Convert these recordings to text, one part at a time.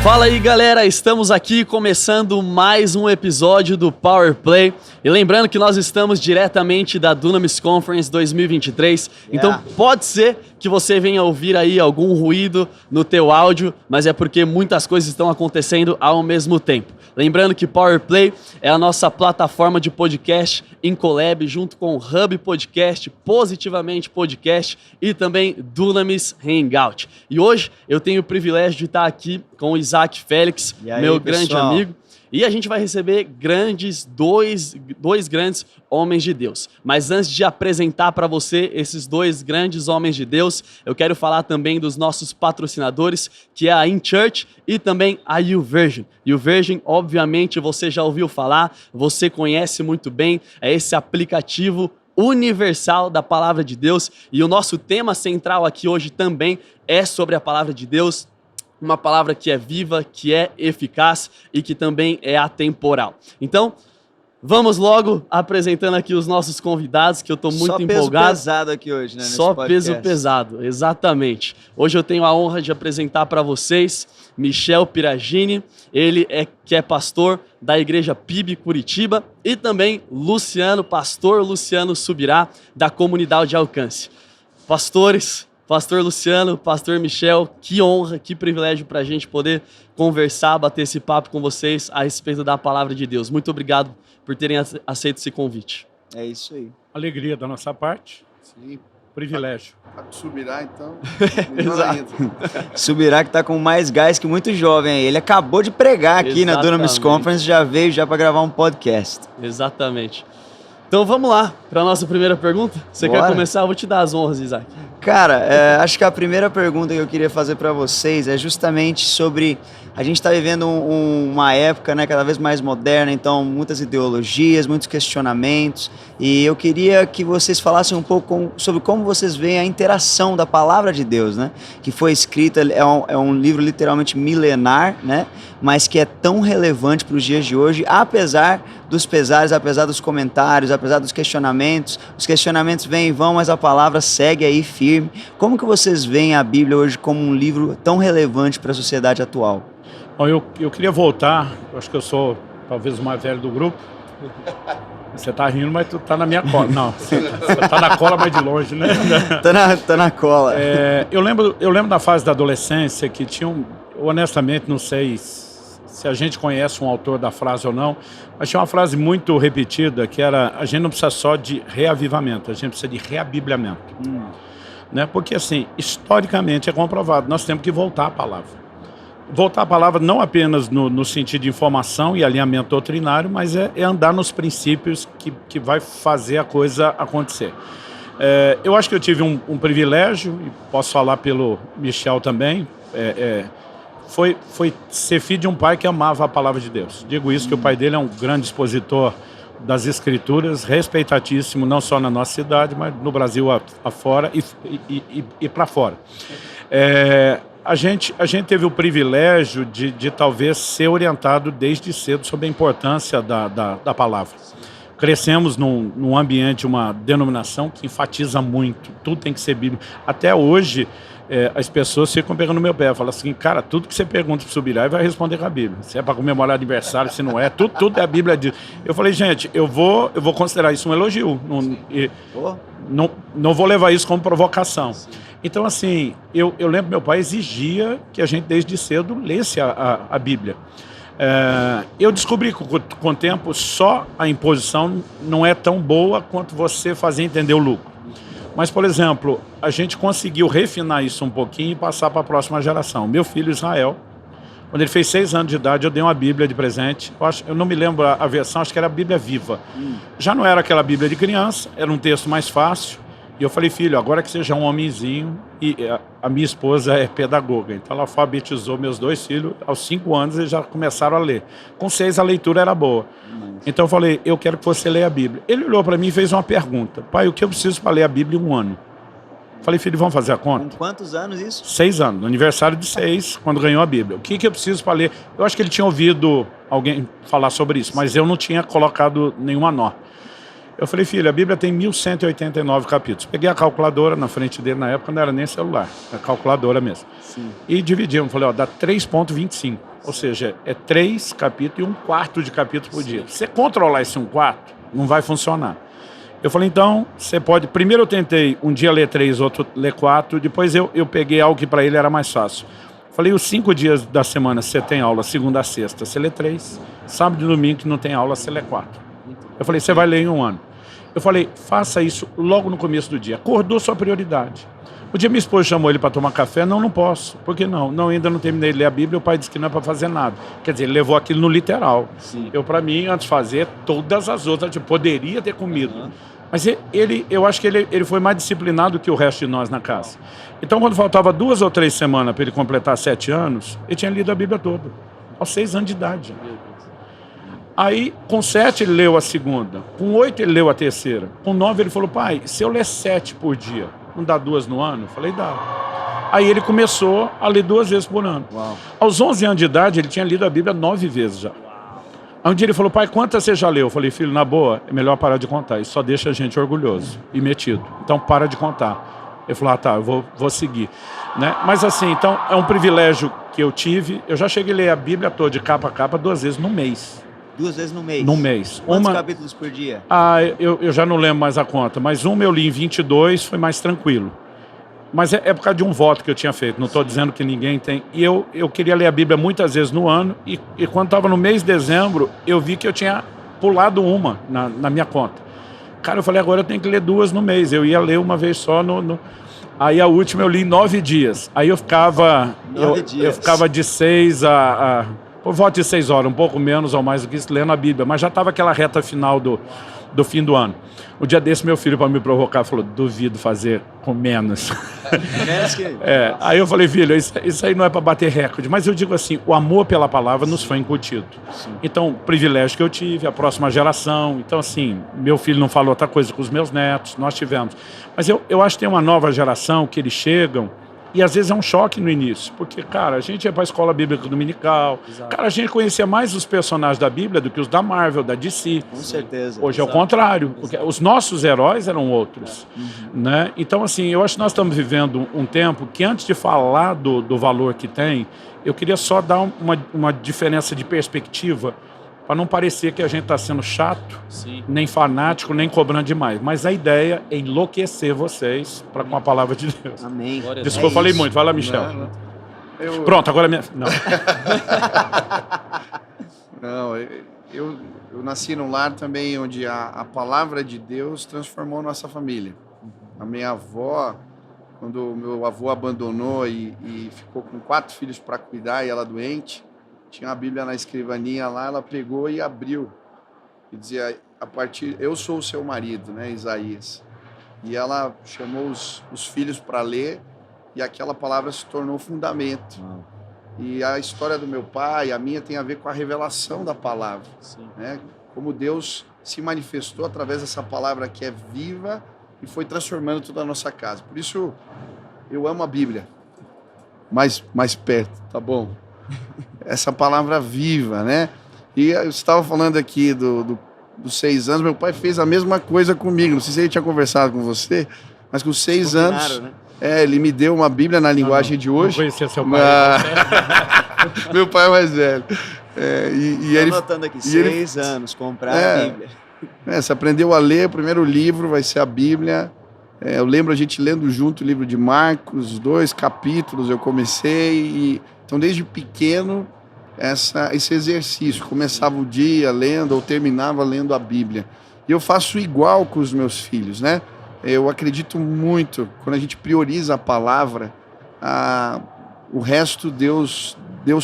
Fala aí, galera, estamos aqui começando mais um episódio do Power Play. E lembrando que nós estamos diretamente da Dunamis Conference 2023. Então pode ser que você venha ouvir aí algum ruído no teu áudio, mas é porque muitas coisas estão acontecendo ao mesmo tempo. Lembrando que Power Play é a nossa plataforma de podcast em collab junto com o Hub Podcast, Positivamente Podcast e também Dunamis Hangout. E hoje eu tenho o privilégio de estar aqui com o Isaac Félix, aí, meu pessoal? grande amigo. E a gente vai receber dois grandes homens de Deus. Mas antes de apresentar para você esses dois grandes homens de Deus, eu quero falar também dos nossos patrocinadores, que é a InChurch e também a YouVersion. YouVersion, obviamente, você já ouviu falar, você conhece muito bem, é esse aplicativo universal da Palavra de Deus. E o nosso tema central aqui hoje também é sobre a Palavra de Deus. Uma palavra que é viva, que é eficaz e que também é atemporal. Então, vamos logo apresentando aqui os nossos convidados, que eu estou muito empolgado. Só peso pesado aqui hoje, né? Só peso pesado, exatamente. Hoje eu tenho a honra de apresentar para vocês Michel Piragini, ele que é pastor da Igreja PIB Curitiba, e também pastor Luciano Subirá, da Comunidade de Alcance. Pastores, Pastor Luciano, Pastor Michel, que honra, que privilégio para a gente poder conversar, bater esse papo com vocês a respeito da Palavra de Deus. Muito obrigado por terem aceito esse convite. É isso aí. Alegria da nossa parte. Sim. Privilégio. Subirá, então. Exato. Subirá que está com mais gás que muito jovem aí. Ele acabou de pregar aqui Exatamente. na Dunamis Conference, já veio para gravar um podcast. Exatamente. Então vamos lá para a nossa primeira pergunta. Você Bora. quer começar? Eu vou te dar as honras, Isaac. Cara, acho que a primeira pergunta que eu queria fazer para vocês é justamente sobre... A gente está vivendo uma época, né, cada vez mais moderna, então muitas ideologias, muitos questionamentos, e eu queria que vocês falassem um pouco sobre como vocês veem a interação da Palavra de Deus, né, que foi escrita, é um livro literalmente milenar, né, mas que é tão relevante para os dias de hoje, apesar dos pesares, apesar dos comentários, apesar dos questionamentos. Os questionamentos vêm e vão, mas a palavra segue aí firme. Como que vocês veem a Bíblia hoje como um livro tão relevante para a sociedade atual? Bom, eu queria voltar, eu acho que eu sou talvez o mais velho do grupo. Você tá rindo, mas tu tá na minha cola. Não, você tá na cola, mas de longe, né? Tá na cola. Eu lembro da fase da adolescência que tinha honestamente, não sei se a gente conhece um autor da frase ou não, mas tinha uma frase muito repetida que era: a gente não precisa só de reavivamento, a gente precisa de reabibliamento. Né? Porque assim, historicamente é comprovado, nós temos que voltar à palavra. Voltar à palavra não apenas no sentido de informação e alinhamento doutrinário, mas é andar nos princípios que vai fazer a coisa acontecer. Eu acho que eu tive um privilégio, e posso falar pelo Michel também, foi ser filho de um pai que amava a palavra de Deus. Digo isso que o pai dele é um grande expositor das escrituras, respeitadíssimo não só na nossa cidade, mas no Brasil afora e para fora. A gente teve o privilégio de talvez ser orientado desde cedo sobre a importância da palavra. Crescemos num ambiente, uma denominação que enfatiza muito, tudo tem que ser bíblico. Até hoje, as pessoas ficam pegando no meu pé, falam assim: cara, tudo que você pergunta para Subirá, ele vai responder com a Bíblia. Se é para comemorar aniversário, se não é, tudo é a Bíblia diz. Eu falei: gente, eu vou considerar isso um elogio, não vou levar isso como provocação. Então, assim, eu lembro que meu pai exigia que a gente desde cedo lesse a Bíblia. Eu descobri que com o tempo só a imposição não é tão boa quanto você fazer entender o lucro. Mas, por exemplo, a gente conseguiu refinar isso um pouquinho e passar para a próxima geração. Meu filho Israel, quando ele fez 6 anos de idade, eu dei uma Bíblia de presente. Eu não me lembro a versão, acho que era a Bíblia Viva. Já não era aquela Bíblia de criança, era um texto mais fácil. E eu falei: filho, agora que você já é um homenzinho, e a minha esposa é pedagoga, então ela alfabetizou meus 2 filhos, aos 5 anos eles já começaram a ler. Com 6 a leitura era boa. Então eu falei: eu quero que você leia a Bíblia. Ele olhou para mim e fez uma pergunta: pai, o que eu preciso para ler a Bíblia em 1 ano? Falei: filho, vamos fazer a conta? Com quantos anos isso? 6 anos, no aniversário de 6, quando ganhou a Bíblia. O que eu preciso para ler? Eu acho que ele tinha ouvido alguém falar sobre isso, mas eu não tinha colocado nenhuma nó. Eu falei, filho, a Bíblia tem 1189 capítulos. Peguei a calculadora na frente dele, na época não era nem celular, era calculadora mesmo. Sim. E dividimos, falei, ó, dá 3,25. Ou seja, é 3 capítulos e 1/4 de capítulo por dia. Se você controlar esse 1/4, não vai funcionar. Eu falei, então, você pode... Primeiro eu tentei um dia ler 3, outro ler 4, depois eu peguei algo que para ele era mais fácil. Falei, os 5 dias da semana você tem aula, segunda a sexta, você lê 3, sábado e domingo que não tem aula, você lê 4. Eu falei, você vai ler em 1 ano. Eu falei, faça isso logo no começo do dia. Acordou sua prioridade. O dia minha esposa chamou ele para tomar café, não posso. Por que não? Não, ainda não terminei de ler a Bíblia, o pai disse que não é para fazer nada. Quer dizer, ele levou aquilo no literal. Sim. Eu, para mim, antes de fazer todas as outras, eu poderia ter comido. Mas eu acho que ele foi mais disciplinado que o resto de nós na casa. Então, quando faltava 2 ou 3 semanas para ele completar 7 anos, ele tinha lido a Bíblia toda, aos 6 anos de idade. Aí, com 7 ele leu a segunda, com 8 ele leu a terceira, com 9 ele falou, pai, se eu ler 7 por dia, não dá 2 no ano? Eu falei, dá. Aí ele começou a ler 2 vezes por ano. Uau. Aos 11 anos de idade, ele tinha lido a Bíblia 9 vezes já. Aí um dia ele falou, pai, quantas você já leu? Eu falei, filho, na boa, é melhor parar de contar, isso só deixa a gente orgulhoso e metido. Então, para de contar. Ele falou, tá, eu vou seguir. Né? Mas assim, então, é um privilégio que eu tive. Eu já cheguei a ler a Bíblia toda, de capa a capa, 2 vezes no mês. 2 vezes no mês? No mês. Quantos capítulos por dia? Eu já não lembro mais a conta, mas uma eu li em 22, foi mais tranquilo. Mas é por causa de um voto que eu tinha feito, não estou dizendo que ninguém tem. E eu queria ler a Bíblia muitas vezes no ano, e quando estava no mês de dezembro, eu vi que eu tinha pulado uma na minha conta. Cara, eu falei, agora eu tenho que ler 2 no mês. Eu ia ler uma vez só Aí a última eu li em 9 dias. Aí eu ficava... 9 dias. Eu ficava de 6 por volta de 6 horas, um pouco menos ou mais do que isso, lendo a Bíblia. Mas já estava aquela reta final do fim do ano. O dia desse, meu filho, para me provocar, falou, duvido fazer com menos. Menos que... Aí eu falei, filho, isso aí não é para bater recorde. Mas eu digo assim, o amor pela palavra nos foi incutido. Sim. Então, o privilégio que eu tive, a próxima geração. Então, assim, meu filho não falou outra coisa com os meus netos, nós tivemos. Mas eu acho que tem uma nova geração que eles chegam, e às vezes é um choque no início, porque, cara, a gente ia para a escola bíblica dominical, Exato. Cara, a gente conhecia mais os personagens da Bíblia do que os da Marvel, da DC. Com certeza. Hoje é o contrário, porque os nossos heróis eram outros. Né? Então, assim, eu acho que nós estamos vivendo um tempo que, antes de falar do valor que tem, eu queria só dar uma diferença de perspectiva, para não parecer que a gente está sendo chato, Sim. nem fanático, nem cobrando demais. Mas a ideia é enlouquecer vocês com a palavra de Deus. Amém. Glória a Desculpa, eu falei muito. Vai lá, Michel. Pronto, agora minha... Não. Não, eu nasci num lar também onde a palavra de Deus transformou nossa família. A minha avó, quando o meu avô abandonou e ficou com 4 filhos para cuidar e ela doente, tinha a Bíblia na escrivaninha lá, ela pegou e abriu. E dizia, eu sou o seu marido, né, Isaías. E ela chamou os filhos para ler, e aquela palavra se tornou fundamento. E a história do meu pai, a minha, tem a ver com a revelação da palavra. Sim. Né? Como Deus se manifestou através dessa palavra que é viva e foi transformando toda a nossa casa. Por isso, eu amo a Bíblia. Mais perto, tá bom? Essa palavra viva, né? E eu estava falando aqui dos 6 anos, meu pai fez a mesma coisa comigo. Não sei se ele tinha conversado com você, mas com 6 anos... Né? ele me deu uma Bíblia na linguagem de hoje. Não conhecia seu pai. Meu pai é mais velho. Estou anotando aqui, 6 anos, comprar a Bíblia. Você aprendeu a ler, o primeiro livro vai ser a Bíblia. Eu lembro a gente lendo junto o livro de Marcos, 2 capítulos eu comecei. Então, desde pequeno, esse exercício. Começava o dia lendo ou terminava lendo a Bíblia. E eu faço igual com os meus filhos, né? Eu acredito muito, quando a gente prioriza a palavra, o resto Deus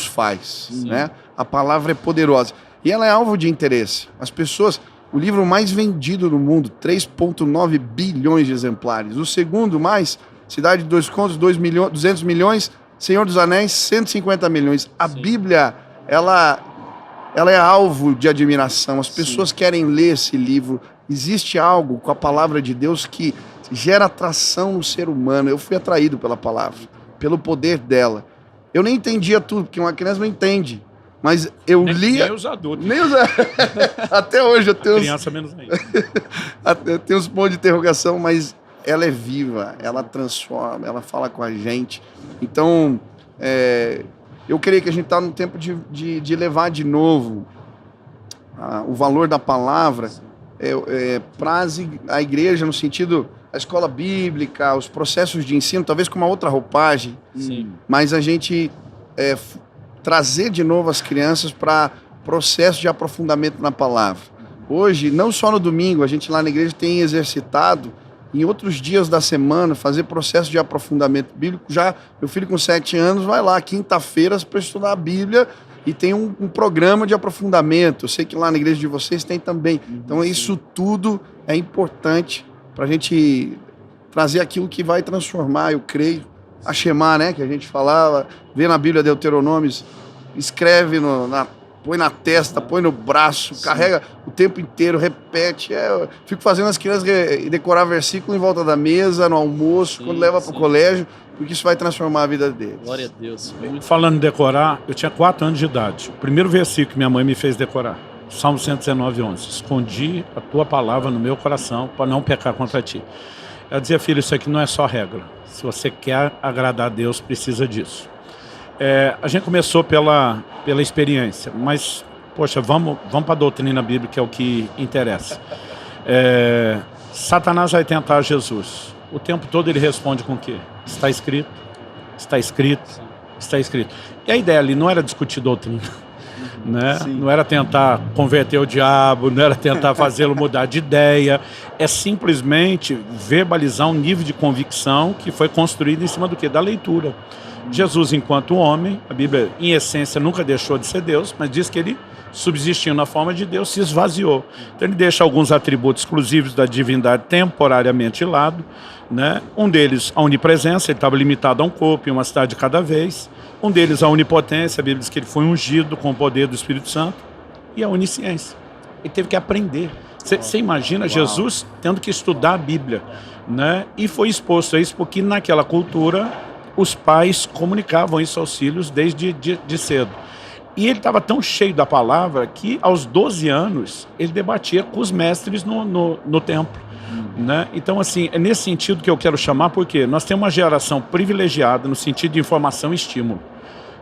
faz, né? A palavra é poderosa. E ela é alvo de interesse. As pessoas... O livro mais vendido no mundo, 3,9 bilhões de exemplares. O segundo mais, Cidade de Dois Contos, 200 milhões. Senhor dos Anéis, 150 milhões. A Bíblia, ela é alvo de admiração. As pessoas querem ler esse livro. Existe algo com a palavra de Deus que gera atração no ser humano. Eu fui atraído pela palavra, pelo poder dela. Eu nem entendia tudo, porque uma criança não entende. Mas eu Nem lia... os adultos. Nem os... Até hoje eu tenho Criança menos ainda. eu tenho uns pontos de interrogação, mas ela é viva, ela transforma, ela fala com a gente. Então, eu creio que a gente está no tempo de levar de novo o valor da palavra para a igreja, no sentido da escola bíblica, os processos de ensino, talvez com uma outra roupagem. Sim. Mas a gente trazer de novo as crianças para processo de aprofundamento na palavra. Hoje, não só no domingo, a gente lá na igreja tem exercitado, em outros dias da semana, fazer processo de aprofundamento bíblico. Já meu filho com 7 anos vai lá quinta-feiras para estudar a Bíblia e tem um programa de aprofundamento. Eu sei que lá na igreja de vocês tem também. Então isso tudo é importante para a gente trazer aquilo que vai transformar, eu creio. A Shema, né, que a gente falava, vê na Bíblia Deuteronômios, escreve põe na testa, põe no braço, carrega o tempo inteiro, repete. Eu fico fazendo as crianças decorar versículo em volta da mesa, no almoço, quando leva para o colégio, porque isso vai transformar a vida deles. Glória a Deus. Falando em decorar, eu tinha 4 anos de idade. O primeiro versículo que minha mãe me fez decorar, Salmo 119:11. Escondi a tua palavra no meu coração para não pecar contra ti. Ela dizia, filho, isso aqui não é só regra. Se você quer agradar a Deus, precisa disso. A gente começou pela experiência, mas, poxa, vamos para a doutrina bíblica, que é o que interessa. Satanás vai tentar Jesus. O tempo todo ele responde com o quê? Está escrito, está escrito, está escrito. E a ideia ali não era discutir doutrina, né? Não era tentar converter o diabo, não era tentar fazê-lo mudar de ideia, é simplesmente verbalizar um nível de convicção que foi construído em cima do quê? Da leitura. Jesus, enquanto homem, a Bíblia, em essência, nunca deixou de ser Deus, mas diz que ele, subsistindo na forma de Deus, se esvaziou. Então ele deixa alguns atributos exclusivos da divindade temporariamente de lado, né? Um deles, a onipresença, ele estava limitado a um corpo, em uma cidade de cada vez. Um deles, a onipotência, a Bíblia diz que ele foi ungido com o poder do Espírito Santo. E a onisciência. Ele teve que aprender. Você imagina Jesus tendo que estudar a Bíblia, né? E foi exposto a isso porque naquela cultura os pais comunicavam isso aos filhos desde de cedo. E ele estava tão cheio da palavra que aos 12 anos ele debatia com os mestres no templo. Né? Então, assim, é nesse sentido que eu quero chamar, porque nós temos uma geração privilegiada no sentido de informação e estímulo.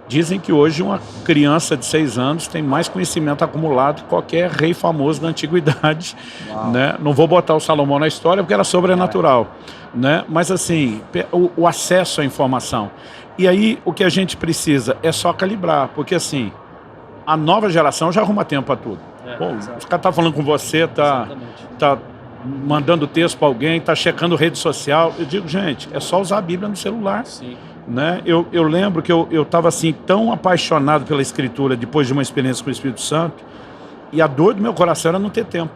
Dizem que hoje uma criança de 6 anos tem mais conhecimento acumulado que qualquer rei famoso da antiguidade. Né? Não vou botar o Salomão na história porque era sobrenatural. Né? Mas assim, o acesso à informação. E aí o que a gente precisa é só calibrar, porque assim, a nova geração já arruma tempo para tudo. Bom, os caras estão falando com você, tá mandando texto para alguém, tá checando rede social. Eu digo, gente, é só usar a Bíblia no celular. Sim. Né? Eu lembro que eu estava assim, tão apaixonado pela Escritura depois de uma experiência com o Espírito Santo, e a dor do meu coração era não ter tempo.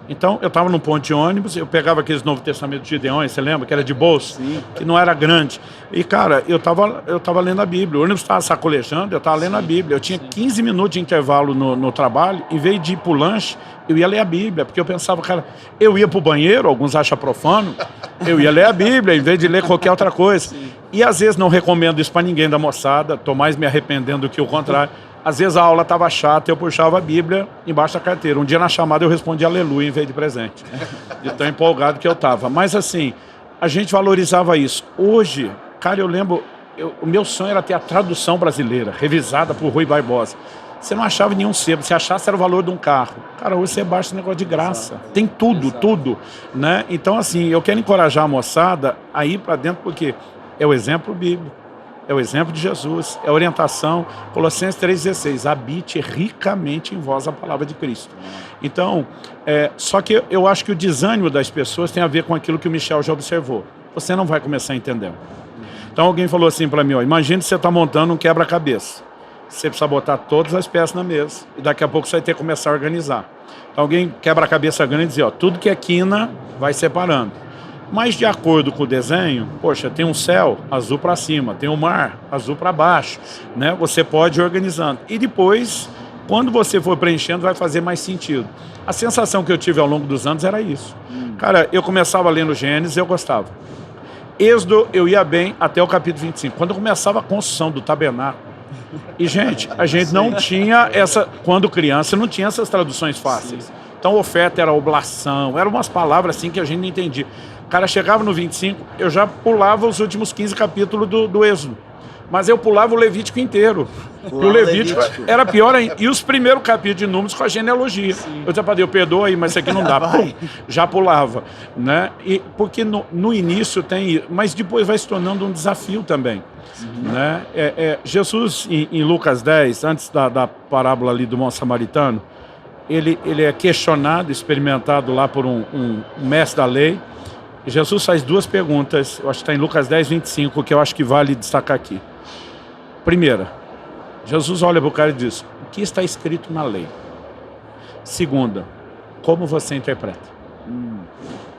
Então, eu estava num ponto de ônibus, eu pegava aqueles Novo Testamento de Gideões, você lembra? Que era de bolsa, que não era grande. E, cara, eu tava lendo a Bíblia. O ônibus estava sacolejando, eu estava lendo a Bíblia. Eu tinha 15 minutos de intervalo no trabalho, em vez de ir para o lanche, eu ia ler a Bíblia, porque eu pensava, cara, eu ia para o banheiro, alguns acham profano, eu ia ler a Bíblia, em vez de ler qualquer outra coisa. E, às vezes, não recomendo isso para ninguém da moçada, estou mais me arrependendo do que o contrário. Às vezes a aula estava chata e eu puxava a Bíblia embaixo da carteira. Um dia na chamada eu respondi aleluia em vez de presente. De tão empolgado que eu estava. Mas assim, a gente valorizava isso. Hoje, cara, eu lembro, o meu sonho era ter a tradução brasileira, revisada por Rui Barbosa. Você não achava nenhum sebo, se achasse era o valor de um carro. Cara, hoje você baixa esse negócio de graça. Tem tudo, tudo. Né? Então assim, eu quero encorajar a moçada a ir para dentro porque é o exemplo bíblico. É o exemplo de Jesus, é a orientação. Colossenses 3,16, habite ricamente em vós a palavra de Cristo. Então, só que eu acho que o desânimo das pessoas tem a ver com aquilo que o Michel já observou. Você não vai começar a entender. Então alguém falou assim para mim, ó, imagine que você está montando um quebra-cabeça. Você precisa botar todas as peças na mesa e daqui a pouco você vai ter que começar a organizar. Então alguém quebra a cabeça grande e diz, ó, tudo que é quina vai separando. Mas de acordo com o desenho, poxa, tem um céu azul para cima, tem um mar azul para baixo, né? Você pode ir organizando. E depois, quando você for preenchendo, vai fazer mais sentido. A sensação que eu tive ao longo dos anos era isso. Cara, eu começava lendo Gênesis e eu gostava. Êxodo, eu ia bem até o capítulo 25. Quando eu começava a construção do tabernáculo, E, gente, a gente não tinha quando criança, não tinha essas traduções fáceis. Então, oferta era oblação, eram umas palavras assim que a gente não entendia. O cara chegava no 25, eu já pulava os últimos 15 capítulos do Êxodo. Mas eu pulava o Levítico inteiro. E o Levítico era pior ainda. E os primeiros capítulos de Números com a genealogia. Sim. Eu dizia para Deus, perdoa aí, mas isso aqui não dá. Pum, já pulava. Né? Porque no início tem... Mas depois vai se tornando um desafio também. Né? Jesus, em Lucas 10, antes da parábola ali do monte samaritano, ele é questionado, experimentado lá por um mestre da lei. Jesus faz duas perguntas, eu acho que está em Lucas 10, 25, que eu acho que vale destacar aqui. Primeira, Jesus olha para o cara e diz, o que está escrito na lei? Segunda, como você interpreta?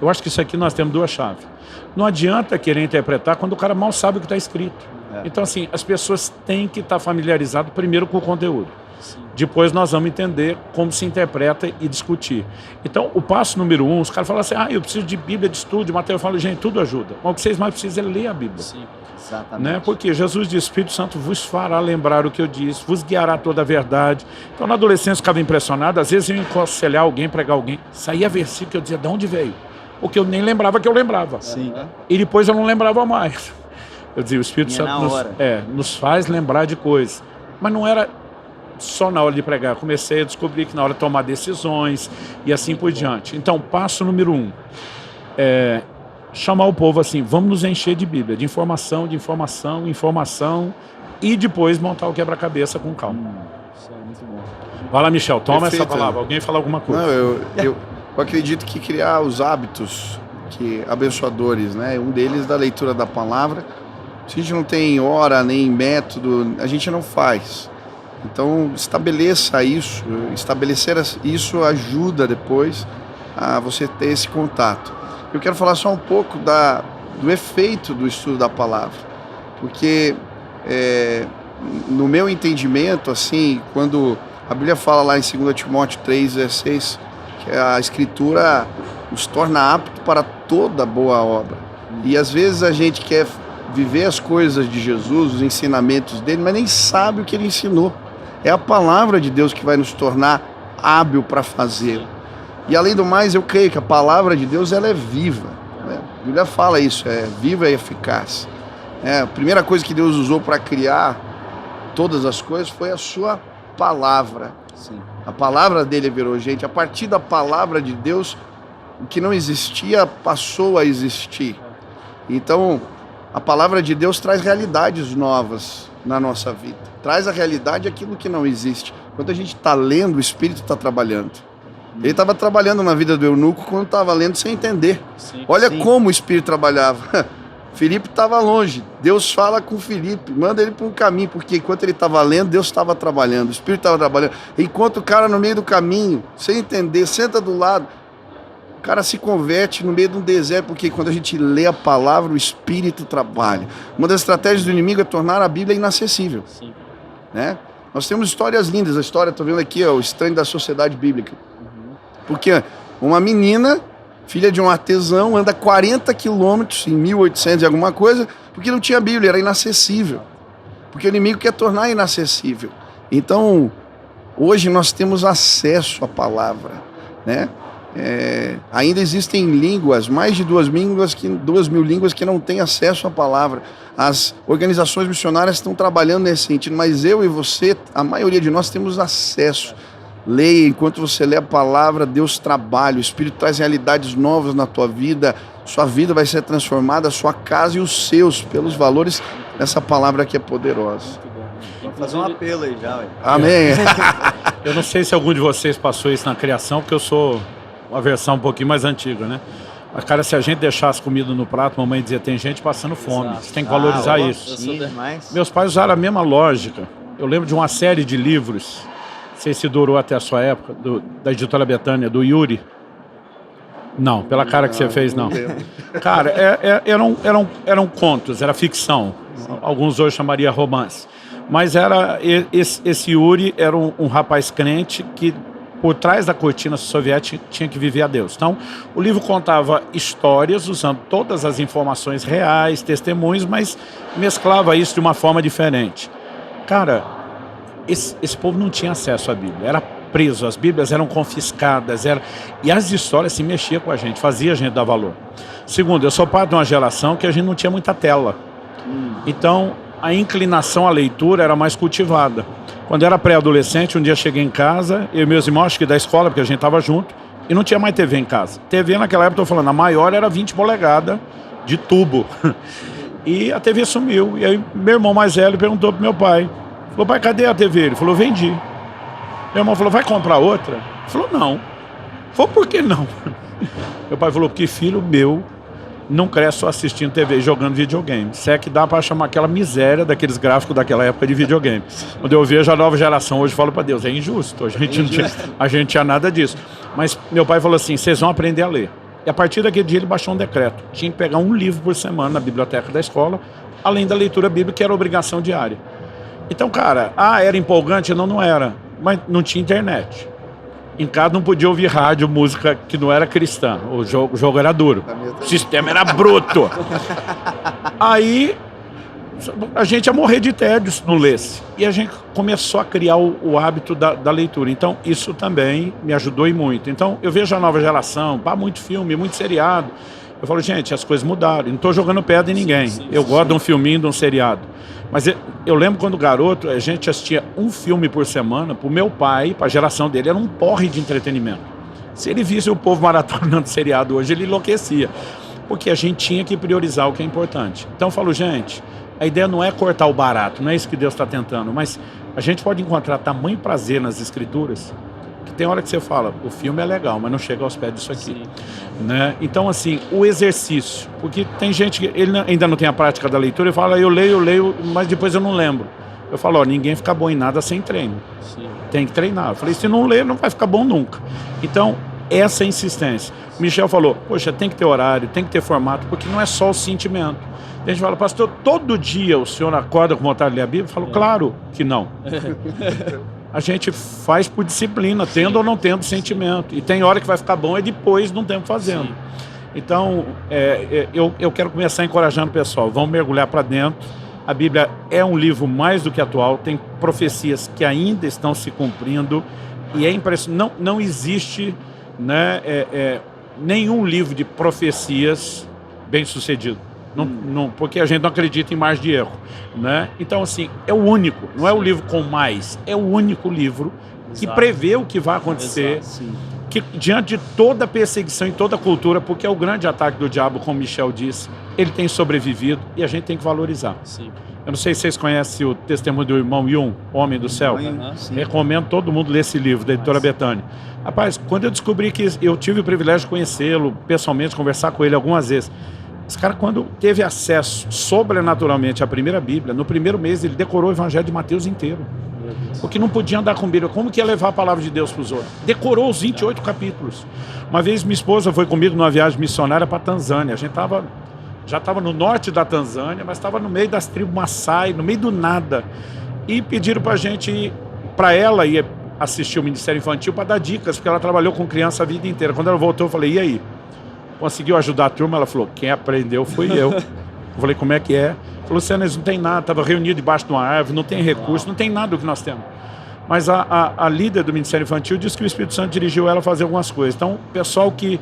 Eu acho que isso aqui nós temos duas chaves. Não adianta querer interpretar quando o cara mal sabe o que está escrito. Então, assim, as pessoas têm que estar familiarizadas primeiro com o conteúdo. Sim. Depois nós vamos entender como se interpreta e discutir. Então, o passo número 1, os caras falam assim, eu preciso de Bíblia, de estudo, de material. Eu falo, gente, tudo ajuda. Mas o que vocês mais precisam é ler a Bíblia. Sim, exatamente. Né? Porque Jesus diz, Espírito Santo vos fará lembrar o que eu disse, vos guiará toda a verdade. Então, na adolescência, eu ficava impressionado. Às vezes eu ia aconselhar alguém, pregar alguem, saía versículo que eu dizia, de onde veio? Porque eu nem lembrava que eu lembrava. Sim. E depois eu não lembrava mais. Eu dizia, o Espírito Santo nos faz lembrar de coisas. Mas não era só na hora de pregar. Comecei a descobrir que na hora de tomar decisões e assim por diante. Então, passo número 1. Chamar o povo assim, vamos nos encher de Bíblia, de informação, e depois montar o quebra-cabeça com calma. Isso é muito bom. Vai lá, Michel, toma Perfeito. essa palavra. Alguém fala alguma coisa? Não, eu acredito que criar os hábitos abençoadores, né? Um deles da leitura da palavra. Se a gente não tem hora nem método, a gente não faz. Então, estabelecer isso ajuda depois a você ter esse contato. Eu quero falar só um pouco do efeito do estudo da palavra, porque no meu entendimento, assim, quando a Bíblia fala lá em 2 Timóteo 3,16, que a Escritura nos torna apto para toda boa obra. E às vezes a gente quer viver as coisas de Jesus, os ensinamentos dele, mas nem sabe o que ele ensinou. É a palavra de Deus que vai nos tornar hábil para fazer. E além do mais, eu creio que a palavra de Deus ela é viva. Né? A Bíblia fala isso, é viva e eficaz. A primeira coisa que Deus usou para criar todas as coisas foi a sua palavra. Sim. A palavra dele virou gente. A partir da palavra de Deus, o que não existia passou a existir. Então, a palavra de Deus traz realidades novas na nossa vida. Traz a realidade aquilo que não existe. Quando a gente está lendo, o Espírito está trabalhando. Ele estava trabalhando na vida do eunuco quando estava lendo sem entender. Sim, Olha sim. como o Espírito trabalhava. Filipe estava longe. Deus fala com Filipe, manda ele para um caminho, porque enquanto ele estava lendo, Deus estava trabalhando, o Espírito estava trabalhando. Enquanto o cara no meio do caminho, sem entender, senta do lado, o cara se converte no meio de um deserto, porque quando a gente lê a palavra, o Espírito trabalha. Uma das estratégias do inimigo é tornar a Bíblia inacessível. Sim. Né? Nós temos histórias lindas. A história, estou vendo aqui, o estranho da sociedade bíblica. Porque uma menina, filha de um artesão, anda 40 quilômetros em 1800 e alguma coisa, porque não tinha Bíblia, era inacessível. Porque o inimigo quer tornar inacessível. Então, hoje nós temos acesso à palavra, né? Ainda existem línguas, mais de 2 mil línguas que não têm acesso à palavra. As organizações missionárias estão trabalhando nesse sentido, mas eu e você, a maioria de nós temos acesso. Leia, enquanto você lê a palavra, Deus trabalha, o Espírito traz realidades novas na tua vida, sua vida vai ser transformada, a sua casa e os seus, pelos valores dessa palavra que é poderosa. Vamos fazer um apelo aí já, ué. Amém. Eu não sei se algum de vocês passou isso na criação, porque eu sou uma versão um pouquinho mais antiga, né? Mas, cara, se a gente deixasse comida no prato, mamãe dizia, tem gente passando fome. Exato. Você tem que valorizar ó, isso. Sim, demais. Meus pais usaram a mesma lógica. Eu lembro de uma série de livros, não sei se durou até a sua época, da editora Betânia, do Yuri. Não, pela cara que você fez, não. Cara, eram contos, era ficção. Alguns hoje chamariam romance. Mas esse Yuri era um rapaz crente que, por trás da cortina soviética, tinha que viver a Deus. Então, o livro contava histórias, usando todas as informações reais, testemunhos, mas mesclava isso de uma forma diferente. Cara, esse povo não tinha acesso à Bíblia, era preso, as Bíblias eram confiscadas, e as histórias se mexiam com a gente, fazia a gente dar valor. Segundo, eu sou parte de uma geração que a gente não tinha muita tela. Então, a inclinação à leitura era mais cultivada. Quando eu era pré-adolescente, um dia cheguei em casa, eu e meus irmãos, acho que da escola, porque a gente estava junto, e não tinha mais TV em casa. TV naquela época, estou falando, a maior era 20 polegadas de tubo. E a TV sumiu. E aí meu irmão mais velho perguntou pro meu pai. Falou, pai, cadê a TV? Ele falou, vendi. Meu irmão falou, vai comprar outra? Ele falou, não. Falou, por que não? Meu pai falou, porque filho meu não cresce só assistindo TV e jogando videogame. Se é que dá para chamar aquela miséria daqueles gráficos daquela época de videogame. Quando eu vejo a nova geração hoje, eu falo para Deus, é injusto. A gente tinha nada disso. Mas meu pai falou assim, vocês vão aprender a ler. E a partir daquele dia ele baixou um decreto. Tinha que pegar um livro por semana na biblioteca da escola, além da leitura bíblica, que era obrigação diária. Então, cara, era empolgante? Não era. Mas não tinha internet. Em casa não podia ouvir rádio, música que não era cristã. O jogo era duro. O sistema era bruto. Aí a gente ia morrer de tédio se não lesse. E a gente começou a criar o hábito da leitura. Então isso também me ajudou e muito. Então eu vejo a nova geração, muito filme, muito seriado. Eu falo, gente, as coisas mudaram. Eu não estou jogando pedra em ninguém. Eu gosto de um filminho, de um seriado. Mas eu lembro quando garoto, a gente assistia um filme por semana, pro meu pai, pra geração dele, era um porre de entretenimento. Se ele visse o povo maratonando seriado hoje, ele enlouquecia. Porque a gente tinha que priorizar o que é importante. Então eu falo, gente, a ideia não é cortar o barato, não é isso que Deus está tentando, mas a gente pode encontrar tamanho prazer nas escrituras, que tem hora que você fala, o filme é legal, mas não chega aos pés disso aqui. Né? Então, assim, o exercício, porque tem gente que ele ainda não tem a prática da leitura e fala, eu leio, mas depois eu não lembro. Eu falo, ninguém fica bom em nada sem treino. Sim. Tem que treinar. Eu falei, se não ler, não vai ficar bom nunca. Então, essa insistência. O Michel falou, poxa, tem que ter horário, tem que ter formato, porque não é só o sentimento. A gente fala, pastor, todo dia o senhor acorda com vontade de ler a Bíblia? Eu falo, claro que não. A gente faz por disciplina, tendo ou não tendo sentimento. E tem hora que vai ficar bom e depois não tempo fazendo. Sim. Então, eu quero começar encorajando o pessoal. Vamos mergulhar para dentro. A Bíblia é um livro mais do que atual. Tem profecias que ainda estão se cumprindo. E é impressionante. Não existe, né, nenhum livro de profecias bem sucedido. Porque a gente não acredita em margem de erro, né? Então, assim, é o único, não é o livro com mais, é o único livro que prevê o que vai acontecer, que diante de toda a perseguição e toda a cultura, porque é o grande ataque do diabo, como Michel disse, ele tem sobrevivido e a gente tem que valorizar. Sim. Eu não sei se vocês conhecem o testemunho do irmão Yun, Homem do Céu. Recomendo todo mundo ler esse livro, da editora Betânia. Rapaz, quando eu descobri que eu tive o privilégio de conhecê-lo pessoalmente, conversar com ele algumas vezes, esse cara, quando teve acesso sobrenaturalmente à primeira Bíblia, no primeiro mês ele decorou o Evangelho de Mateus inteiro. Porque não podia andar com Bíblia. Como que ia levar a palavra de Deus para os outros? Decorou os 28 capítulos. Uma vez minha esposa foi comigo numa viagem missionária para a Tanzânia. A gente já estava no norte da Tanzânia, mas estava no meio das tribos Maasai, no meio do nada. E pediram para a gente ir, para ela ir assistir o Ministério Infantil para dar dicas, porque ela trabalhou com criança a vida inteira. Quando ela voltou, eu falei, e aí? Conseguiu ajudar a turma? Ela falou, quem aprendeu foi eu. Eu falei, como é que é? Falou, Luciana, não tem nada, estava reunido debaixo de uma árvore, não tem recurso, não tem nada do que nós temos. Mas a líder do Ministério Infantil disse que o Espírito Santo dirigiu ela a fazer algumas coisas. Então, o pessoal que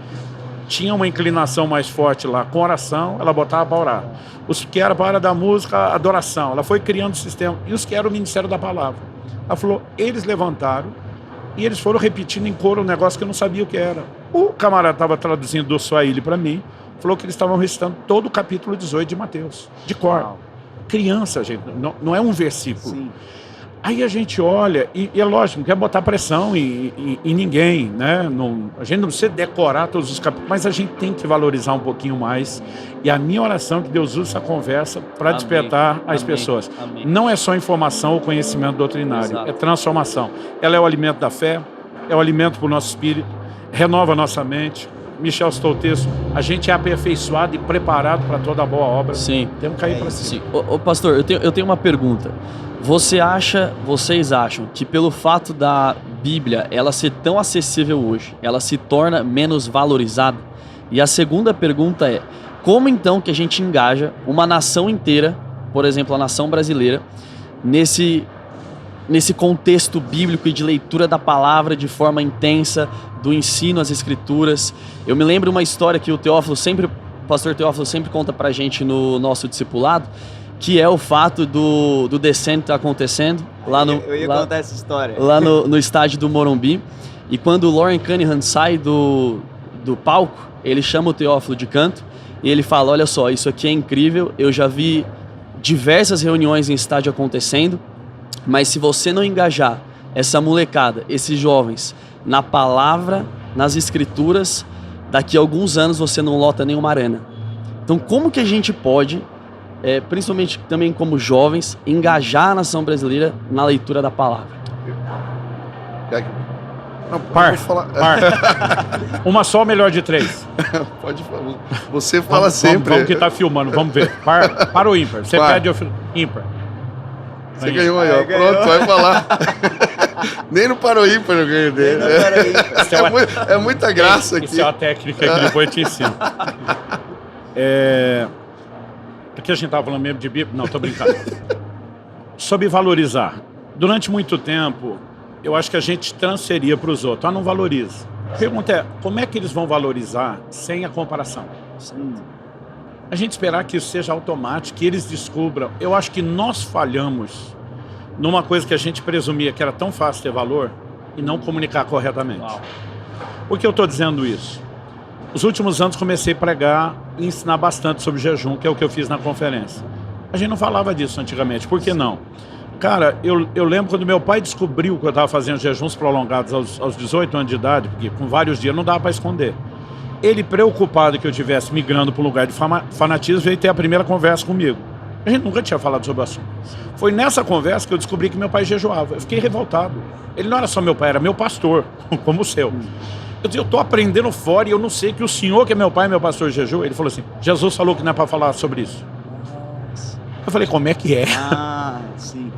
tinha uma inclinação mais forte lá com oração, ela botava para orar. Os que eram para a área da música, adoração. Ela foi criando o sistema. E os que eram o Ministério da Palavra. Ela falou, eles levantaram e eles foram repetindo em coro um negócio que eu não sabia o que era. O camarada estava traduzindo do Swahili para mim, falou que eles estavam recitando todo o capítulo 18 de Mateus, de cor. Criança, gente, não é um versículo. Sim. Aí a gente olha, e é lógico, não quer botar pressão em ninguém, né? A gente não precisa decorar todos os capítulos, mas a gente tem que valorizar um pouquinho mais. E a minha oração é que Deus use essa conversa para despertar as pessoas. Amém. Não é só informação ou conhecimento doutrinário, exato. É transformação. Ela é o alimento da fé, é o alimento para o nosso espírito, renova a nossa mente. Michel citou o texto, a gente é aperfeiçoado e preparado para toda boa obra. Sim. Temos que cair para cima. Sim. Ô, pastor, eu tenho uma pergunta. Vocês acham que pelo fato da Bíblia ela ser tão acessível hoje, ela se torna menos valorizada? E a segunda pergunta é, como então que a gente engaja uma nação inteira, por exemplo, a nação brasileira, nesse nesse contexto bíblico e de leitura da palavra de forma intensa, do ensino às escrituras. Eu me lembro uma história que o pastor Teófilo sempre conta pra gente no nosso discipulado, que é o fato do descendo estar acontecendo lá no... Eu ia contar essa história. Lá no estádio do Morumbi. E quando o Loren Cunningham sai do palco, ele chama o Teófilo de canto e ele fala, olha só, isso aqui é incrível, eu já vi diversas reuniões em estádio acontecendo, mas se você não engajar essa molecada, esses jovens, na palavra, nas escrituras, daqui a alguns anos você não lota nenhuma arena. Então como que a gente pode, principalmente também como jovens, engajar a nação brasileira na leitura da palavra? Não, Par. falar. Uma só, melhor de 3. Pode falar. Você fala sempre. Vamos que tá filmando, vamos ver. Par ou ímpar? Você Par. pede ímpar. Você ganhou aí, ó. Pronto, vai falar. Nem no Paroímpar eu ganho dele. É muita graça aqui. Isso é uma técnica que depois eu te ensino. Aqui a gente estava falando mesmo de Bíblia. Não, tô brincando. Sobre valorizar. Durante muito tempo, eu acho que a gente transferia para os outros. Não valoriza. A pergunta é, como é que eles vão valorizar sem a comparação? A gente esperar que isso seja automático, que eles descubram. Eu acho que nós falhamos numa coisa que a gente presumia que era tão fácil ter valor e não comunicar corretamente. Uau. Por que eu estou dizendo isso? Nos últimos anos comecei a pregar e ensinar bastante sobre jejum, que é o que eu fiz na conferência. A gente não falava disso antigamente, por que não? Cara, eu lembro quando meu pai descobriu que eu estava fazendo jejuns prolongados aos 18 anos de idade, porque com vários dias não dava para esconder. Ele, preocupado que eu estivesse migrando para um lugar de fanatismo, veio ter a primeira conversa comigo. A gente nunca tinha falado sobre o assunto. Foi nessa conversa que eu descobri que meu pai jejuava. Eu fiquei revoltado. Ele não era só meu pai, era meu pastor, como o seu. Eu disse, eu estou aprendendo fora e eu não sei que o senhor, que é meu pai, meu pastor, jejua. Ele falou assim, Jesus falou que não é para falar sobre isso. Eu falei, como é que é? Ah, sim.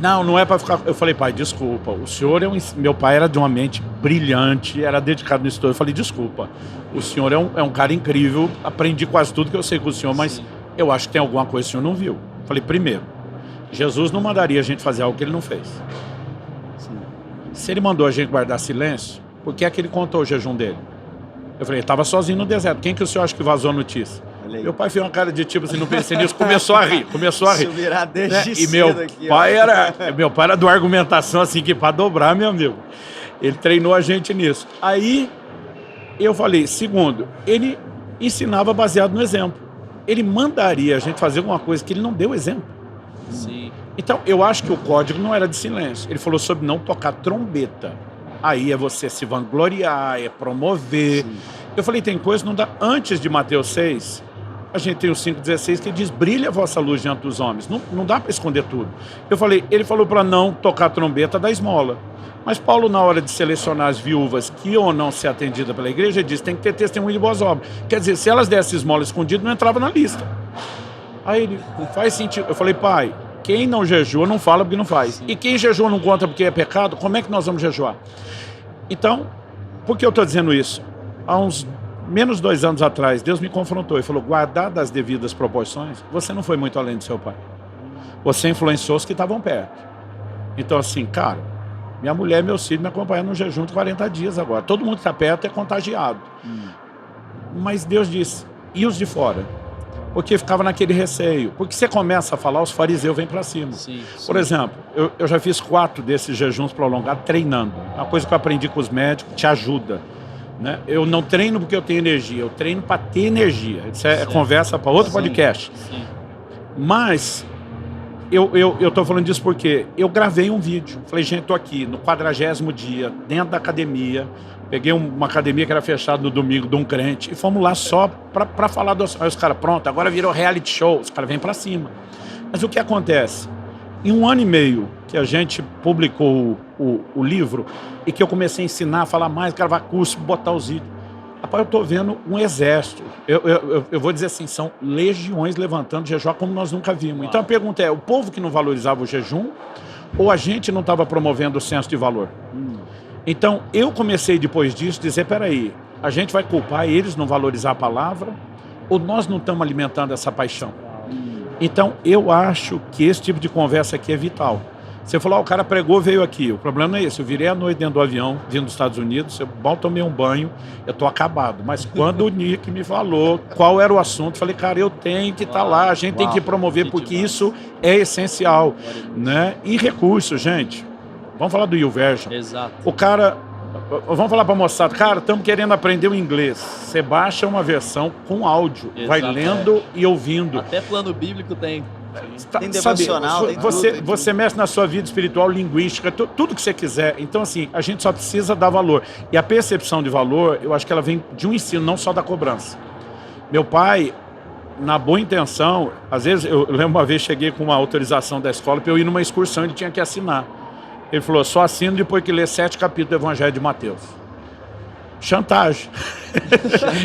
Não é para ficar... Eu falei, pai, desculpa, o senhor é meu pai era de uma mente brilhante, era dedicado no estudo. Eu falei, desculpa, o senhor é um cara incrível, aprendi quase tudo que eu sei com o senhor, mas eu acho que tem alguma coisa que o senhor não viu. Eu falei, primeiro, Jesus não mandaria a gente fazer algo que ele não fez. Sim. Se ele mandou a gente guardar silêncio, por que é que ele contou o jejum dele? Eu falei, ele estava sozinho no deserto, quem que o senhor acha que vazou a notícia? Meu pai fez uma cara de tipo assim, não pensei nisso, começou a rir. Se virar desde E meu cedo aqui, pai era de uma argumentação assim que para dobrar, meu amigo. Ele treinou a gente nisso. Aí eu falei, segundo, ele ensinava baseado no exemplo. Ele mandaria a gente fazer alguma coisa que ele não deu exemplo. Sim. Então, eu acho que o código não era de silêncio. Ele falou sobre não tocar trombeta. Aí é você se vangloriar, é promover. Sim. Eu falei, tem coisa que não dá. Antes de Mateus 6, a gente tem o 5,16 que diz, brilha a vossa luz diante dos homens. Não dá para esconder tudo. Eu falei, ele falou para não tocar trombeta da esmola. Mas Paulo, na hora de selecionar as viúvas que ou não ser atendida pela igreja, diz, tem que ter testemunho de boas obras. Quer dizer, se elas dessem esmola escondida, não entrava na lista. Aí ele, faz sentido. Eu falei, pai, quem não jejua não fala porque não faz. Sim. E quem jejua não conta porque é pecado, como é que nós vamos jejuar? Então, por que eu estou dizendo isso? Há uns menos de 2 anos atrás, Deus me confrontou e falou, guardado as devidas proporções, você não foi muito além do seu pai. Você influenciou os que estavam perto. Então assim, cara, minha mulher e meus filhos me acompanham no jejum de 40 dias agora. Todo mundo que está perto é contagiado. Mas Deus disse, e os de fora? Porque ficava naquele receio. Porque você começa a falar, os fariseus vêm para cima. Sim. Por exemplo, eu já fiz 4 desses jejuns prolongados treinando. Uma coisa que eu aprendi com os médicos, te ajuda. Né? Eu não treino porque eu tenho energia, eu treino para ter energia. Isso é conversa para outro podcast. Sim. Mas eu estou falando disso porque eu gravei um vídeo. Falei, gente, estou aqui no 40º dia, dentro da academia. Peguei uma academia que era fechada no domingo de um crente e fomos lá só para falar do... Aí os caras, pronto, agora virou reality show. Os caras vêm para cima. Mas o que acontece? Em 1 ano e meio que a gente publicou o livro e que eu comecei a ensinar, a falar mais, gravar curso, botar os vídeos. Rapaz, eu estou vendo um exército. Eu vou dizer assim, são legiões levantando jejum como nós nunca vimos. Então a pergunta é, o povo que não valorizava o jejum ou a gente não estava promovendo o senso de valor? Então eu comecei depois disso a dizer, peraí, a gente vai culpar eles não valorizar a palavra ou nós não estamos alimentando essa paixão? Então eu acho que esse tipo de conversa aqui é vital. Você falou, o cara pregou, veio aqui. O problema não é esse. Eu virei à noite dentro do avião, vindo dos Estados Unidos, eu mal tomei um banho, eu tô acabado. Mas quando o Nick me falou qual era o assunto, eu falei, cara, eu tenho que estar lá, a gente tem que promover, porque isso é essencial, né? E recursos, gente. Vamos falar do YouVersion. Exato. O cara... Vamos falar para a moçada, cara, estamos querendo aprender o inglês. Você baixa uma versão com áudio, vai lendo e ouvindo. Até plano bíblico tem. Tem devocional, tem você mexe na sua vida espiritual, linguística, tudo que você quiser. Então, assim, a gente só precisa dar valor. E a percepção de valor, eu acho que ela vem de um ensino, não só da cobrança. Meu pai, na boa intenção, às vezes, eu lembro uma vez, cheguei com uma autorização da escola para eu ir numa excursão, ele tinha que assinar. Ele falou, só assino depois que ler 7 capítulos do Evangelho de Mateus. Chantagem.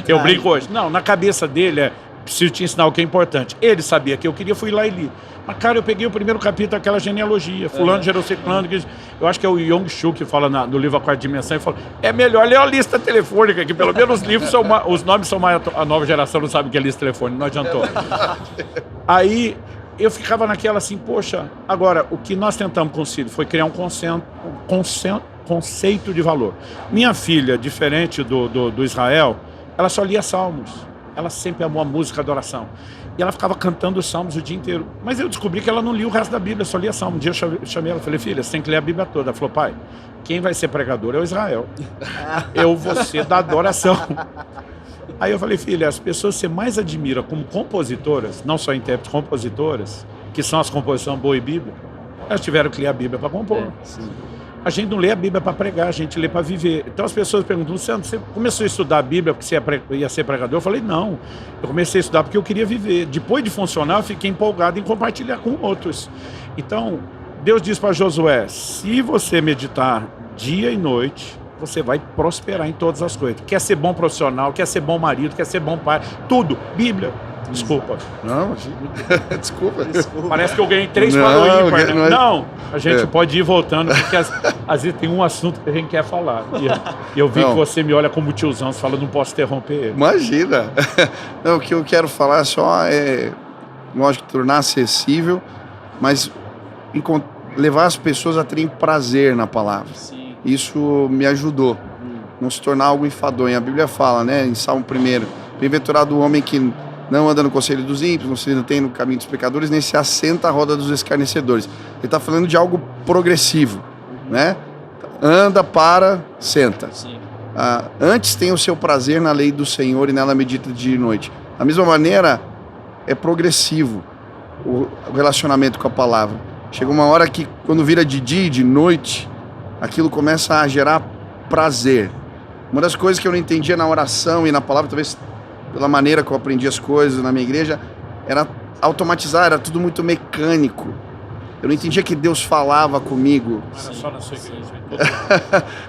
Eu brinco hoje. Não, na cabeça dele é, preciso te ensinar o que é importante. Ele sabia que eu queria, fui lá e li. Mas, cara, eu peguei o primeiro capítulo daquela genealogia. Fulano gerou ciclano. Eu acho que é o Yong-Shu que fala no livro A Quarta Dimensão. Ele fala, é melhor ler a lista telefônica, que pelo menos os livros os nomes são mais... A nova geração não sabe o que é lista telefônica, não adiantou. Aí... eu ficava naquela assim, poxa, agora, o que nós tentamos conseguir foi criar um conceito de valor. Minha filha, diferente do Israel, ela só lia salmos. Ela sempre amou a música, a adoração. E ela ficava cantando os salmos o dia inteiro. Mas eu descobri que ela não lia o resto da Bíblia, só lia salmos. Um dia eu chamei ela e falei, filha, você tem que ler a Bíblia toda. Ela falou, pai, quem vai ser pregador é o Israel. Eu vou ser da adoração. Aí eu falei, filha, as pessoas que você mais admira como compositoras, não só intérpretes, compositoras, que são as composições boa e bíblica, elas tiveram que ler a Bíblia para compor. A gente não lê a Bíblia para pregar, a gente lê para viver. Então as pessoas perguntam, Luciano, você começou a estudar a Bíblia porque você ia ser pregador? Eu falei, não, eu comecei a estudar porque eu queria viver. Depois de funcionar, eu fiquei empolgado em compartilhar com outros. Então, Deus diz para Josué, se você meditar dia e noite, você vai prosperar em todas as coisas. Quer ser bom profissional, quer ser bom marido, quer ser bom pai, tudo. Bíblia. Desculpa. Não, desculpa. Parece que eu ganhei 3 para o ímpar, né? Não, a gente pode ir voltando, porque às vezes tem um assunto que a gente quer falar. E eu vi que você me olha como tiozão, você fala, não posso interromper ele. Imagina. Não, o que eu quero falar só é, lógico, tornar acessível, mas levar as pessoas a terem prazer na palavra. Sim. Isso me ajudou. Não se tornar algo enfadonho. A Bíblia fala, né, em Salmo 1, bem-aventurado o homem que não anda no conselho dos ímpios, não se detém no caminho dos pecadores, nem se assenta à roda dos escarnecedores. Ele está falando de algo progressivo, né? Anda, para, senta. Sim. Antes tem o seu prazer na lei do Senhor e nela medita de dia e noite. Da mesma maneira, é progressivo o relacionamento com a palavra. Chega uma hora que, quando vira de dia e de noite, aquilo começa a gerar prazer. Uma das coisas que eu não entendia na oração e na palavra, talvez pela maneira que eu aprendi as coisas na minha igreja, era automatizar, era tudo muito mecânico. Eu não entendia que Deus falava comigo. Era só na sua igreja.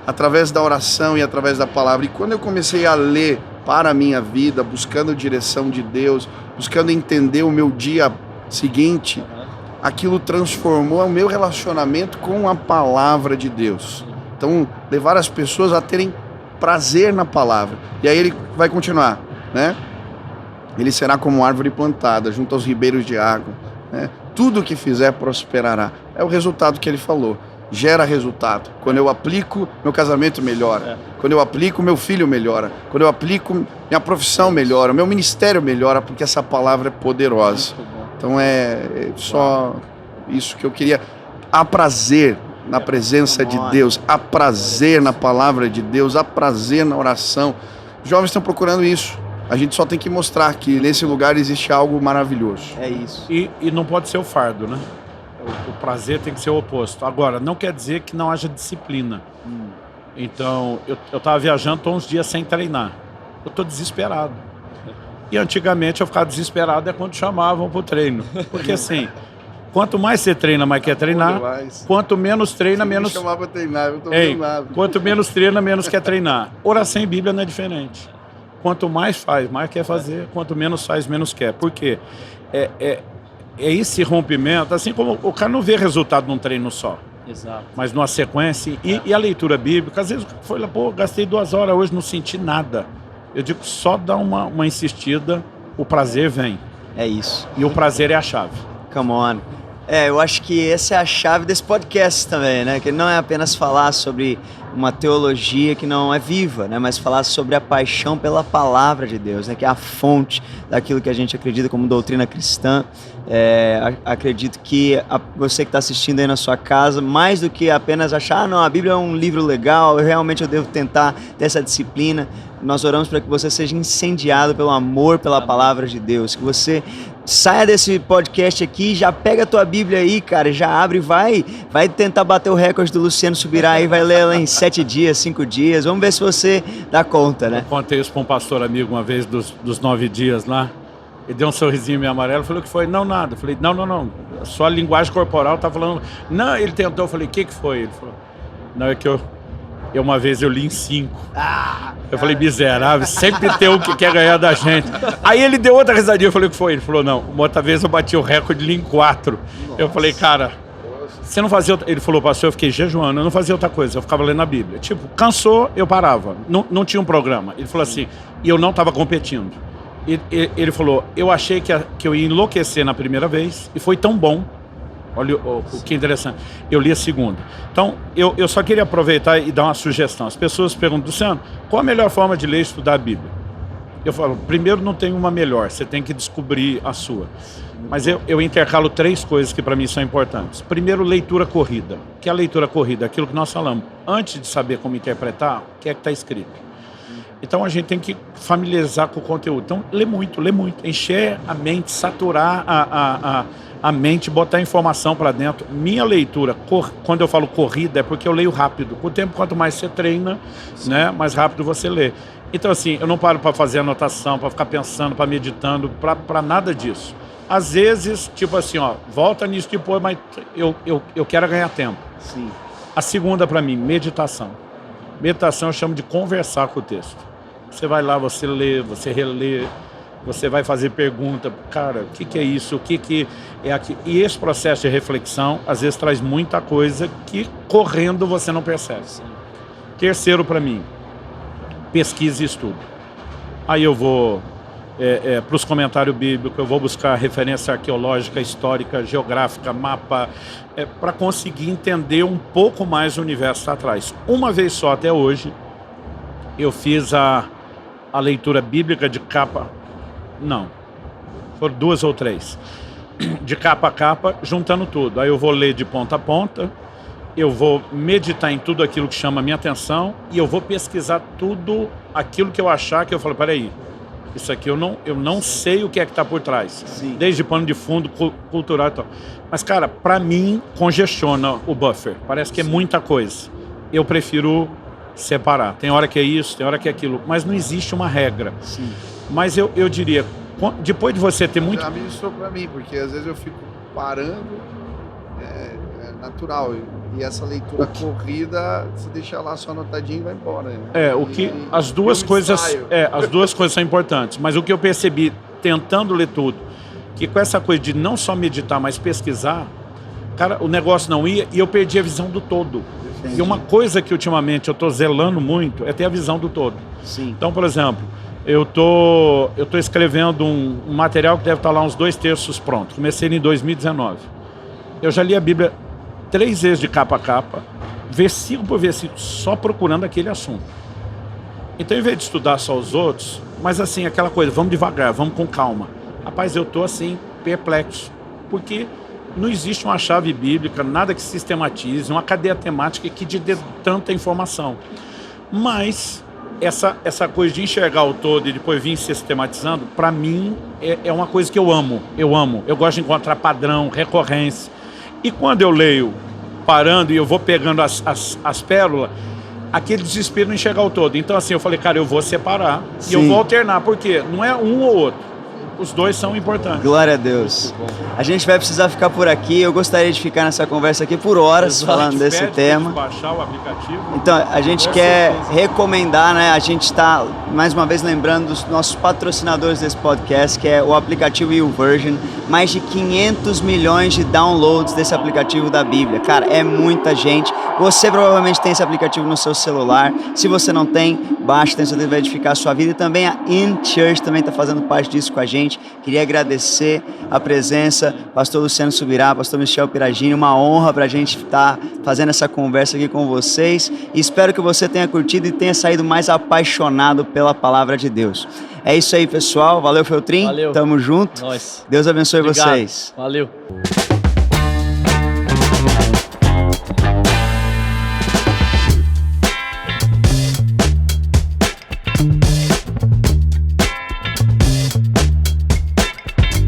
Através da oração e através da palavra. E quando eu comecei a ler para a minha vida, buscando direção de Deus, buscando entender o meu dia seguinte, aquilo transformou o meu relacionamento com a palavra de Deus. Então, levar as pessoas a terem prazer na palavra. E aí ele vai continuar, né? Ele será como árvore plantada junto aos ribeiros de água, né? Tudo que fizer prosperará. É o resultado que ele falou. Gera resultado. Quando eu aplico, meu casamento melhora. Quando eu aplico, meu filho melhora. Quando eu aplico, minha profissão melhora. Meu ministério melhora, porque essa palavra é poderosa. Então é só isso que eu queria. Há prazer na presença de Deus, há prazer na palavra de Deus, há prazer na oração. Os jovens estão procurando isso. A gente só tem que mostrar que nesse lugar existe algo maravilhoso. É isso. E não pode ser o fardo, né? O prazer tem que ser o oposto. Agora, não quer dizer que não haja disciplina. Então, eu estava viajando, estou uns dias sem treinar. Eu estou desesperado. E antigamente eu ficava desesperado quando chamavam para o treino. Porque assim, quanto mais você treina, mais quer treinar. Quanto menos treina, menos... Me chamar para treinar, eu tô nada. Quanto menos treina, menos quer treinar. Oração em Bíblia não é diferente. Quanto mais faz, mais quer fazer. Quanto menos faz, menos quer. Por quê? É esse rompimento, assim como o cara não vê resultado num treino só. Exato. Mas numa sequência. E a leitura bíblica, às vezes o cara foi lá, pô, gastei 2 horas hoje, não senti nada. Eu digo, só dá uma insistida, o prazer vem. É isso. E o prazer é a chave. Come on. Eu acho que essa é a chave desse podcast também, né? Que não é apenas falar sobre uma teologia que não é viva, né? Mas falar sobre a paixão pela palavra de Deus, né? Que é a fonte daquilo que a gente acredita como doutrina cristã. Acredito que você que está assistindo aí na sua casa, mais do que apenas achar, não, a Bíblia é um livro legal, eu devo tentar ter essa disciplina. Nós oramos para que você seja incendiado pelo amor pela palavra de Deus, que você saia desse podcast aqui, já pega a tua Bíblia aí, cara, já abre e vai tentar bater o recorde do Luciano Subirá aí, vai ler ela em 7 dias, 5 dias, vamos ver se você dá conta, né? Eu contei isso para um pastor amigo uma vez dos 9 dias lá, ele deu um sorrisinho meio amarelo, falou que foi, não, nada, eu falei, não, só a linguagem corporal tá falando, não, ele tentou, eu falei, o que foi? Ele falou, não, é que uma vez eu li em 5. Eu falei, miserável, sempre tem um que quer ganhar da gente. Aí ele deu outra risadinha, eu falei, o que foi? Ele falou, não, uma outra vez eu bati o recorde de ler em 4. Nossa. Eu falei, cara, você não fazia... Ele falou, pastor, eu fiquei jejuando, eu não fazia outra coisa, eu ficava lendo a Bíblia. Tipo, cansou, eu parava, não tinha um programa. Ele falou assim, e eu não estava competindo. Ele falou, eu achei que eu ia enlouquecer na primeira vez, e foi tão bom. Olha o que é interessante. Eu li a segunda. Então, eu só queria aproveitar e dar uma sugestão. As pessoas perguntam, Luciano, qual a melhor forma de ler e estudar a Bíblia? Eu falo, primeiro não tem uma melhor, você tem que descobrir a sua. Mas eu intercalo 3 coisas que para mim são importantes. Primeiro, leitura corrida. O que é a leitura corrida? Aquilo que nós falamos. Antes de saber como interpretar, o que é que está escrito? Então a gente tem que familiarizar com o conteúdo. Então, lê muito. Encher a mente, saturar a mente, botar informação para dentro. Minha leitura, quando eu falo corrida, é porque eu leio rápido. Com o tempo, quanto mais você treina, né, mais rápido você lê. Então, assim, eu não paro para fazer anotação, para ficar pensando, para meditando, para nada disso. Às vezes, tipo assim, volta nisso depois, mas eu quero ganhar tempo. Sim. A segunda, para mim, meditação. Meditação eu chamo de conversar com o texto. Você vai lá, você lê, você relê, você vai fazer pergunta, cara, o que é isso, o que é aqui? E esse processo de reflexão, às vezes, traz muita coisa que, correndo, você não percebe. Terceiro, para mim, pesquisa e estudo. Aí eu vou para os comentários bíblicos, eu vou buscar referência arqueológica, histórica, geográfica, mapa, para conseguir entender um pouco mais o universo atrás. Uma vez só, até hoje, eu fiz a leitura bíblica de capa... Não, foram 2 ou 3. De capa a capa, juntando tudo. Aí eu vou ler de ponta a ponta, eu vou meditar em tudo aquilo que chama a minha atenção e eu vou pesquisar tudo aquilo que eu achar que eu falo, peraí, isso aqui eu não sei o que é que está por trás. Sim. Desde pano de fundo, cultural e tal. Mas, cara, para mim, congestiona o buffer. Parece que é muita coisa. Eu prefiro separar. Tem hora que é isso, tem hora que é aquilo. Mas não existe uma regra. Sim. Mas eu diria, depois de você ter muito... Já me isso para mim, porque às vezes eu fico parando, é natural. E essa leitura corrida, você deixa lá só anotadinho e vai embora. Né? As duas coisas são importantes. Mas o que eu percebi, tentando ler tudo, que com essa coisa de não só meditar, mas pesquisar, cara, o negócio não ia e eu perdi a visão do todo. Entendi. E uma coisa que ultimamente eu estou zelando muito é ter a visão do todo. Sim. Então, por exemplo, eu tô escrevendo um material que deve estar lá uns 2 terços pronto. Comecei em 2019. Eu já li a Bíblia 3 vezes de capa a capa, versículo por versículo, só procurando aquele assunto. Então, em vez de estudar só os outros, mas assim, aquela coisa, vamos devagar, vamos com calma. Rapaz, eu tô assim, perplexo, porque não existe uma chave bíblica, nada que sistematize, uma cadeia temática que te dê tanta informação. Mas essa coisa de enxergar o todo e depois vir sistematizando, para mim, é uma coisa que eu amo. Eu gosto de encontrar padrão, recorrência. E quando eu leio, parando e eu vou pegando as pérolas, aquele desespero não enxergar o todo. Então assim, eu falei, cara, eu vou separar. Sim. E eu vou alternar, porque não é um ou outro. Os dois são importantes. Glória a Deus. A gente vai precisar ficar por aqui. Eu gostaria de ficar nessa conversa aqui por horas, falando desse tema. Baixar o aplicativo. Então, a gente quer recomendar, né? A gente está, mais uma vez, lembrando dos nossos patrocinadores desse podcast, que é o aplicativo YouVersion. Mais de 500 milhões de downloads desse aplicativo da Bíblia. Cara, é muita gente. Você provavelmente tem esse aplicativo no seu celular. Se você não tem, baixa, tem certeza que vai edificar a sua vida. E também a InChurch também está fazendo parte disso com a gente. gente. Queria agradecer a presença, pastor Luciano Subirá, pastor Michel Piragini, uma honra para a gente estar fazendo essa conversa aqui com vocês. E espero que você tenha curtido e tenha saído mais apaixonado pela palavra de Deus. É isso aí, pessoal. Valeu, Feltrin. Valeu. Tamo junto. Nós. Deus abençoe Obrigado. vocês. Valeu.